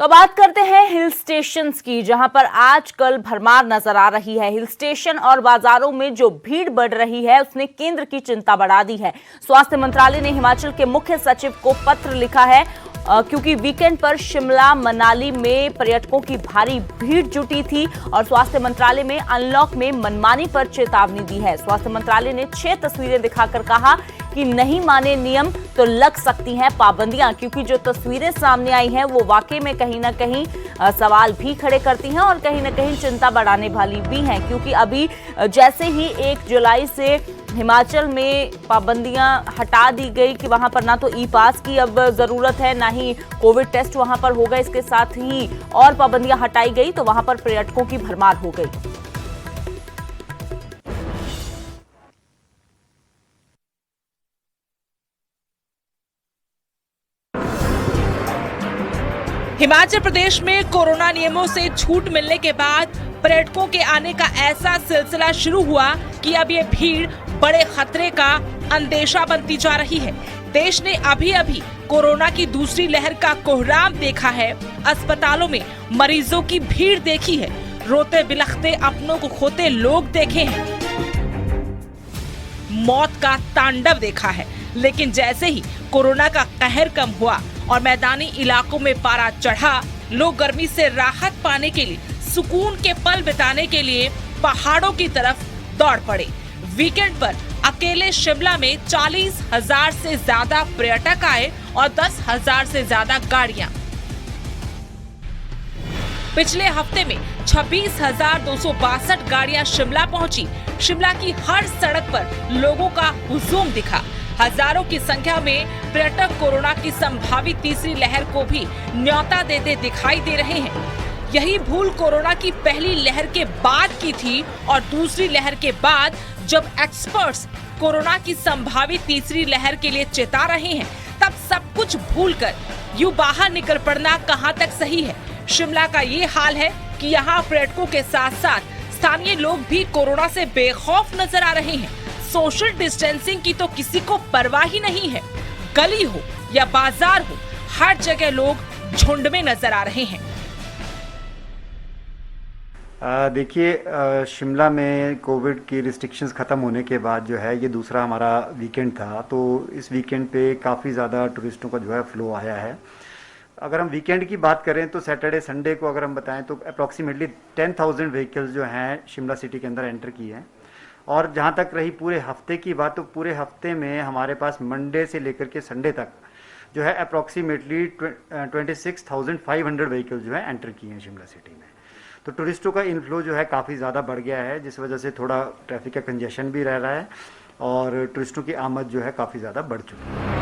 तो बात करते हैं हिल स्टेशंस की, जहां पर आजकल भरमार नजर आ रही है। हिल स्टेशन और बाजारों में जो भीड़ बढ़ रही है उसने केंद्र की चिंता बढ़ा दी है। स्वास्थ्य मंत्रालय ने हिमाचल के मुख्य सचिव को पत्र लिखा है क्योंकि वीकेंड पर शिमला मनाली में पर्यटकों की भारी भीड़ जुटी थी और स्वास्थ्य मंत्रालय में अनलॉक में मनमानी पर चेतावनी दी है। स्वास्थ्य मंत्रालय ने 6 तस्वीरें दिखाकर कहा कि नहीं माने नियम तो लग सकती हैं पाबंदियां, क्योंकि जो तस्वीरें सामने आई हैं वो वाकई में कहीं ना कहीं सवाल भी खड़े करती हैं और कहीं ना कहीं चिंता बढ़ाने वाली भी हैं। क्योंकि अभी जैसे ही 1 जुलाई से हिमाचल में पाबंदियां हटा दी गई कि वहां पर ना तो ई पास की अब जरूरत है, ना ही कोविड टेस्ट वहां पर होगा, इसके साथ ही और पाबंदियां हटाई गई तो वहां पर पर्यटकों की भरमार हो गई। हिमाचल प्रदेश में कोरोना नियमों से छूट मिलने के बाद पर्यटकों के आने का ऐसा सिलसिला शुरू हुआ कि अब ये भीड़ बड़े खतरे का अंदेशा बनती जा रही है। देश ने अभी अभी कोरोना की दूसरी लहर का कोहराम देखा है। अस्पतालों में मरीजों की भीड़ देखी है, रोते बिलखते अपनों को खोते लोग देखे हैं, मौत का तांडव देखा है। लेकिन जैसे ही कोरोना का कहर कम हुआ और मैदानी इलाकों में पारा चढ़ा, लोग गर्मी से राहत पाने के लिए, सुकून के पल बिताने के लिए पहाड़ों की तरफ दौड़ पड़े। वीकेंड पर अकेले शिमला में 40,000 से ज्यादा पर्यटक आए और 10,000 से ज्यादा गाड़ियां। पिछले हफ्ते में 26,262 गाड़ियां शिमला पहुंची। शिमला की हर सड़क पर लोगों का हुजूम दिखा। हजारों की संख्या में पर्यटक कोरोना की संभावित तीसरी लहर को भी न्योता देते दिखाई दे रहे हैं। यही भूल कोरोना की पहली लहर के बाद की थी और दूसरी लहर के बाद जब एक्सपर्ट्स कोरोना की संभावित तीसरी लहर के लिए चेता रहे हैं, तब सब कुछ भूलकर यूं बाहर निकल पड़ना कहां तक सही है। शिमला का ये हाल है कि यहाँ पर्यटकों के साथ साथ स्थानीय लोग भी कोरोना से बेखौफ नजर आ रहे हैं। सोशल डिस्टेंसिंग की तो किसी को परवाह ही नहीं है। गली हो या बाजार हो, हर जगह लोग झुंड में नजर आ रहे हैं। देखिए, शिमला में कोविड की रिस्ट्रिक्शंस ख़त्म होने के बाद जो है ये दूसरा हमारा वीकेंड था, तो इस वीकेंड पे काफ़ी ज़्यादा टूरिस्टों का जो है फ्लो आया है। अगर हम वीकेंड की बात करें तो सैटरडे संडे को अगर हम बताएं तो अप्रॉक्सीमेटली 10,000 व्हीकल्स जो हैं शिमला सिटी के अंदर एंटर किए हैं। और जहाँ तक रही पूरे हफ्ते की बात, तो पूरे हफ्ते में हमारे पास मंडे से लेकर के संडे तक जो है अप्रॉक्सीमेटली 26,500 व्हीकल्स जो है एंटर किए हैं शिमला सिटी में। तो टूरिस्टों का इनफ्लो जो है काफ़ी ज़्यादा बढ़ गया है, जिस वजह से थोड़ा ट्रैफिक का कंजेशन भी रह रहा है और टूरिस्टों की आमद जो है काफ़ी ज़्यादा बढ़ चुकी है।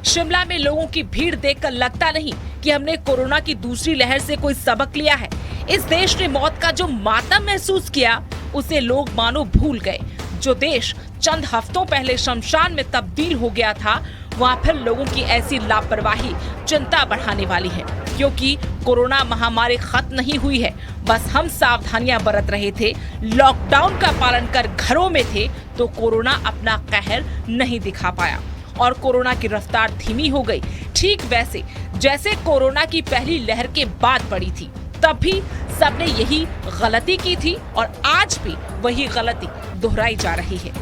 शिमला में लोगों की भीड़ देखकर लगता नहीं कि हमने कोरोना की दूसरी लहर से कोई सबक लिया है। इस देश ने मौत का जो मातम महसूस किया उसे लोग मानो भूल गए। जो देश चंद हफ्तों पहले शमशान में तब्दील हो गया था, वहाँ फिर लोगों की ऐसी लापरवाही चिंता बढ़ाने वाली है। क्योंकि कोरोना महामारी खत्म नहीं हुई है, बस हम सावधानियां बरत रहे थे, लॉकडाउन का पालन कर घरों में थे, तो कोरोना अपना कहर नहीं दिखा पाया और कोरोना की रफ्तार धीमी हो गई। ठीक वैसे जैसे कोरोना की पहली लहर के बाद पड़ी थी, तब भी सबने यही गलती की थी और आज भी वही गलती दोहराई जा रही है।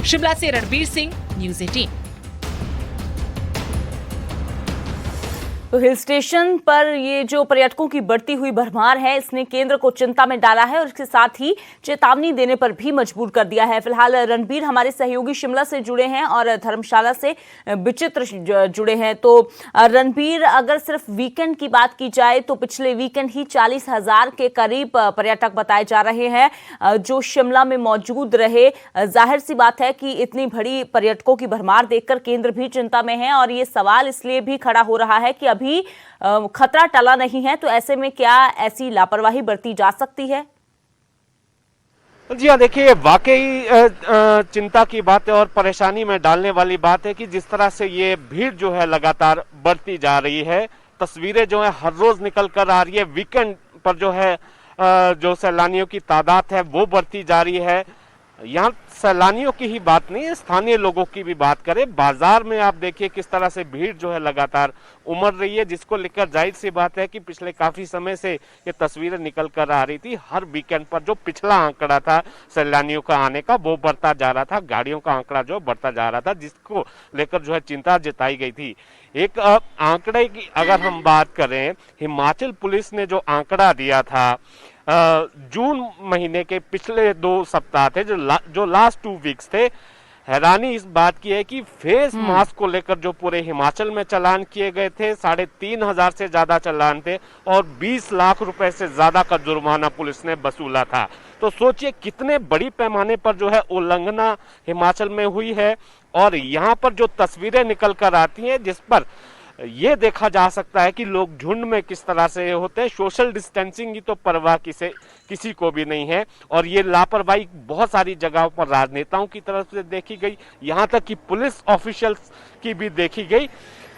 शिमला से रणबीर सिंह, न्यूज़ 18। तो हिल स्टेशन पर ये जो पर्यटकों की बढ़ती हुई भरमार है, इसने केंद्र को चिंता में डाला है और इसके साथ ही चेतावनी देने पर भी मजबूर कर दिया है। फिलहाल रणबीर हमारे सहयोगी शिमला से जुड़े हैं और धर्मशाला से विचित्र जुड़े हैं। तो रणबीर, अगर सिर्फ वीकेंड की बात की जाए तो पिछले वीकेंड ही 40,000 के करीब पर्यटक बताए जा रहे हैं जो शिमला में मौजूद रहे। जाहिर सी बात है कि इतनी बड़ी पर्यटकों की भरमार देखकर केंद्र भी चिंता में है और ये सवाल इसलिए भी खड़ा हो रहा है कि अभी खतरा टला नहीं है, तो ऐसे में क्या ऐसी लापरवाही बरती जा सकती है? जी हाँ, देखिए वाकई चिंता की बात है और परेशानी में डालने वाली बात है कि जिस तरह से ये भीड़ जो है लगातार बढ़ती जा रही है। तस्वीरें जो है हर रोज निकल कर आ रही है। वीकेंड पर जो है जो सैलानियों की तादाद है वो बढ़ती जा रही है। यहाँ सैलानियों की ही बात नहीं है, स्थानीय लोगों की भी बात करें। बाजार में आप देखिए किस तरह से भीड़ जो है लगातार उमड़ रही है, जिसको लेकर जाहिर सी बात है कि पिछले काफी समय से ये तस्वीरें निकल कर आ रही थी। हर वीकेंड पर जो पिछला आंकड़ा था सैलानियों का आने का, वो बढ़ता जा रहा था, गाड़ियों का आंकड़ा जो बढ़ता जा रहा था, जिसको लेकर जो है चिंता जताई गई थी। एक आंकड़े की अगर हम बात करें, हिमाचल पुलिस ने जो आंकड़ा दिया था जून महीने के पिछले 2 सप्ताह थे, जो लास्ट 2 वीक्स थे, हैरानी इस बात की है कि फेस मास्क को लेकर जो पूरे हिमाचल में चालान किए गए थे, 3,500 से ज्यादा चालान थे और 20 लाख रुपए से ज्यादा का जुर्माना पुलिस ने वसूला था। तो सोचिए कितने बड़ी पैमाने पर जो है उल्लंघना हिमाचल में हुई है। और यहाँ पर जो तस्वीरें निकल कर आती हैं, जिस पर ये देखा जा सकता है कि लोग झुंड में किस तरह से होते हैं। सोशल डिस्टेंसिंग की तो परवाह किसी को भी नहीं है। और ये लापरवाही बहुत सारी जगहों पर राजनेताओं की तरफ से देखी गई, यहाँ तक कि पुलिस ऑफिशियल्स की भी देखी गई।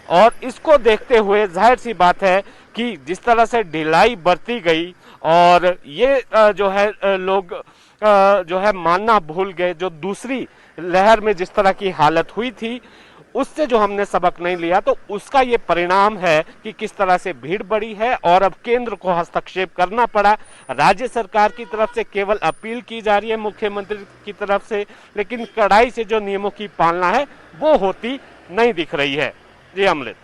और इसको देखते हुए जाहिर सी बात है कि जिस तरह से ढिलाई बरती गई और ये जो है लोग जो है मानना भूल गए, जो दूसरी लहर में जिस तरह की हालत हुई थी उससे जो हमने सबक नहीं लिया, तो उसका ये परिणाम है कि किस तरह से भीड़ बढ़ी है और अब केंद्र को हस्तक्षेप करना पड़ा। राज्य सरकार की तरफ से केवल अपील की जा रही है मुख्यमंत्री की तरफ से, लेकिन कड़ाई से जो नियमों की पालना है वो होती नहीं दिख रही है। जी अमृत।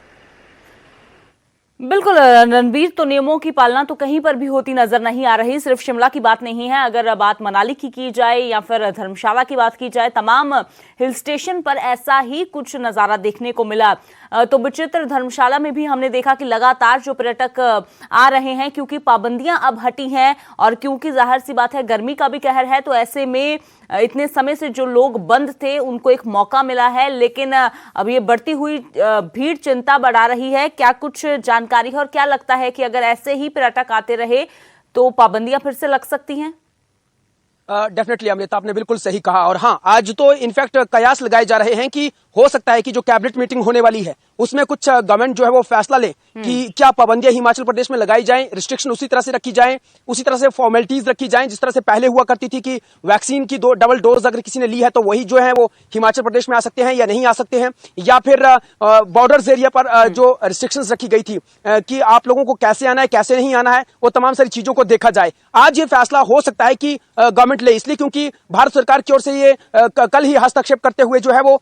बिल्कुल रणबीर, तो नियमों की पालना तो कहीं पर भी होती नजर नहीं आ रही। सिर्फ शिमला की बात नहीं है, अगर बात मनाली की जाए या फिर धर्मशाला की बात की जाए, तमाम हिल स्टेशन पर ऐसा ही कुछ नजारा देखने को मिला। तो विचित्र धर्मशाला में भी हमने देखा कि लगातार जो पर्यटक आ रहे हैं, क्योंकि पाबंदियां अब हटी हैं और क्योंकि जाहिर सी बात है गर्मी का भी कहर है, तो ऐसे में इतने समय से जो लोग बंद थे उनको एक मौका मिला है। लेकिन अब ये बढ़ती हुई भीड़ चिंता बढ़ा रही है। क्या कुछ जानकारी है और क्या लगता है कि अगर ऐसे ही पर्यटक आते रहे तो पाबंदियां फिर से लग सकती हैं? डेफिनेटली अमृता, आपने बिल्कुल सही कहा। और हाँ, आज तो इनफैक्ट कयास लगाए जा रहे हैं कि हो सकता है कि जो कैबिनेट मीटिंग होने वाली है उसमें कुछ गवर्नमेंट जो है वो फैसला ले कि क्या पाबंदियां हिमाचल प्रदेश में लगाई जाएं, रिस्ट्रिक्शन उसी तरह से रखी जाएं, उसी तरह से फॉर्मेलिटीज रखी जाएं जिस तरह से पहले हुआ करती थी कि वैक्सीन की 2 डबल डोज अगर किसी ने ली है तो वही जो है वो हिमाचल प्रदेश में आ सकते हैं या नहीं आ सकते हैं, या फिर बॉर्डर्स एरिया पर जो रिस्ट्रिक्शंस रखी गई थी कि आप लोगों को कैसे आना है कैसे नहीं आना है, वो तमाम सारी चीजों को देखा जाए। आज ये फैसला हो सकता है कि गवर्नमेंट ले, इसलिए क्योंकि भारत सरकार की ओर से ये कल ही हस्तक्षेप करते हुए जो है वो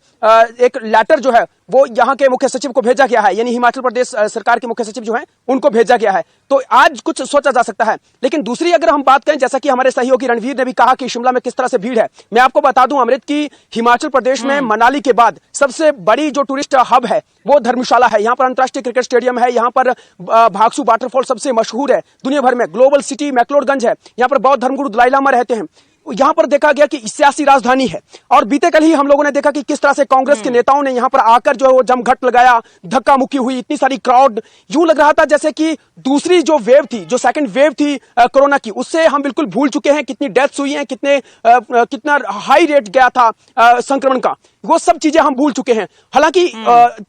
एक लेटर जो है वो यहाँ के मुख्य सचिव को भेजा गया है, यानी हिमाचल प्रदेश सरकार के मुख्य सचिव जो हैं उनको भेजा गया है। तो आज कुछ सोचा जा सकता है। लेकिन दूसरी अगर हम बात करें, जैसा कि हमारे सहयोगी रणवीर ने भी कहा कि शिमला में किस तरह से भीड़ है, मैं आपको बता दूं अमृत की हिमाचल प्रदेश में मनाली के बाद सबसे बड़ी जो टूरिस्ट हब है वो धर्मशाला है। यहाँ पर अंतर्राष्ट्रीय क्रिकेट स्टेडियम है, यहाँ पर भागसू वाटरफॉल सबसे मशहूर है दुनिया भर में, ग्लोबल सिटी मैक्लोडगंज है, यहाँ पर बौद्ध धर्मगुरु दलाई लामा रहते हैं। यहाँ पर देखा गया कि सियासी राजधानी है। और बीते कल ही हम लोगों ने देखा कि किस तरह से कांग्रेस के नेताओं ने यहाँ पर आकर जो है वो जमघट लगाया, धक्का मुक्की हुई, इतनी सारी क्राउड, यूं लग रहा था जैसे कि दूसरी जो वेव थी, जो सेकंड वेव थी कोरोना की, उससे हम बिल्कुल भूल चुके हैं। कितनी डेथ्स हुई हैं, कितना हाई रेट गया था संक्रमण का, वो सब चीजें हम भूल चुके हैं। हालांकि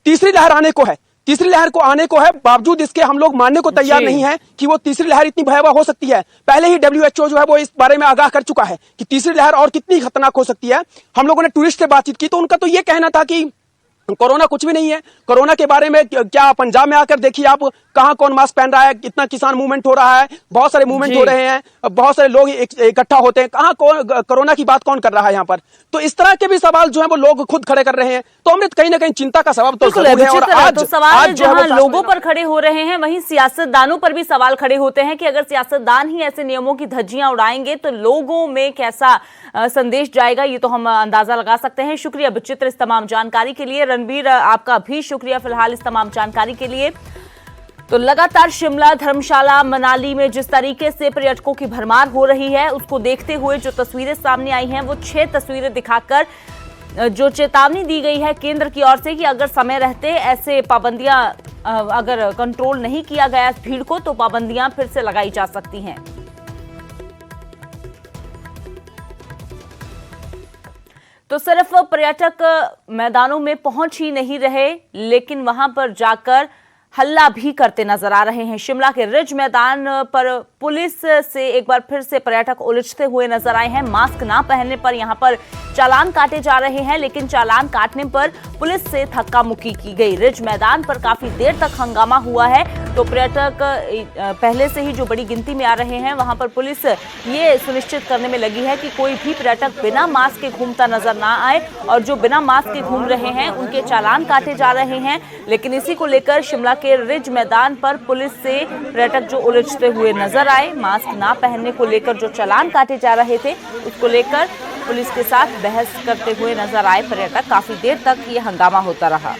तीसरी लहर आने को है, तीसरी लहर को आने को है, बावजूद इसके हम लोग मानने को तैयार नहीं है कि वो तीसरी लहर इतनी भयावह हो सकती है। पहले ही WHO जो है वो इस बारे में आगाह कर चुका है कि तीसरी लहर और कितनी खतरनाक हो सकती है। हम लोगों ने टूरिस्ट से बातचीत की तो उनका तो ये कहना था कि कोरोना कुछ भी नहीं है। कोरोना के बारे में क्या पंजाब में आकर देखिए आप, कहां कौन मास्क पहन रहा है, कितना किसान मूवमेंट हो रहा है, बहुत सारे मूवमेंट हो रहे हैं, बहुत सारे लोग इकट्ठा होते हैं, कहां कौन कोरोना की बात कौन कर रहा है यहाँ पर। तो इस तरह के भी सवाल जो है वो लोग खुद खड़े कर रहे हैं। तो अमृत कहीं ना कहीं चिंता का सबब तो जरूर है। और आज तो सवाल जहां लोगों पर खड़े हो रहे हैं वहीं सियासतदानों पर भी सवाल खड़े होते हैं कि अगर सियासतदान ही ऐसे नियमों की धज्जियां उड़ाएंगे तो लोगों में कैसा संदेश जाएगा, ये तो हम अंदाजा लगा सकते हैं। शुक्रिया विचित्र इस तमाम जानकारी के लिए। रणबीर, आपका भी शुक्रिया फिलहाल इस तमाम जानकारी के लिए। तो लगातार शिमला, धर्मशाला, मनाली में जिस तरीके से पर्यटकों की भरमार हो रही है, उसको देखते हुए जो तस्वीरें सामने आई हैं वो 6 तस्वीरें दिखाकर जो चेतावनी दी गई है केंद्र की ओर से कि अगर समय रहते ऐसे पाबंदियां अगर कंट्रोल नहीं किया गया इस भीड़ को तो पाबंदियां फिर से लगाई जा सकती हैं। तो सिर्फ पर्यटक मैदानों में पहुंच ही नहीं रहे, लेकिन वहां पर जाकर हल्ला भी करते नजर आ रहे हैं। शिमला के रिज मैदान पर पुलिस से एक बार फिर से पर्यटक उलझते हुए नजर आए हैं। मास्क ना पहनने पर यहां पर चालान काटे जा रहे हैं, लेकिन चालान काटने पर पुलिस से धक्का मुक्की की गई। रिज मैदान पर काफी देर तक हंगामा हुआ है, तो पर्यटक पहले से ही जो बड़ी गिनती में आ रहे हैं, वहां पर पुलिस ये सुनिश्चित करने में लगी है कि कोई भी पर्यटक बिना मास्क के घूमता नजर ना आए, और जो बिना मास्क के घूम रहे हैं उनके चालान काटे जा रहे हैं। लेकिन इसी को लेकर शिमला के रिज मैदान पर पुलिस से पर्यटक जो उलझते हुए नजर आए, मास्क ना पहनने को लेकर जो चालान काटे जा रहे थे उसको लेकर पुलिस के साथ बहस करते हुए नजर आए पर्यटक। काफी देर तक ये हंगामा होता रहा।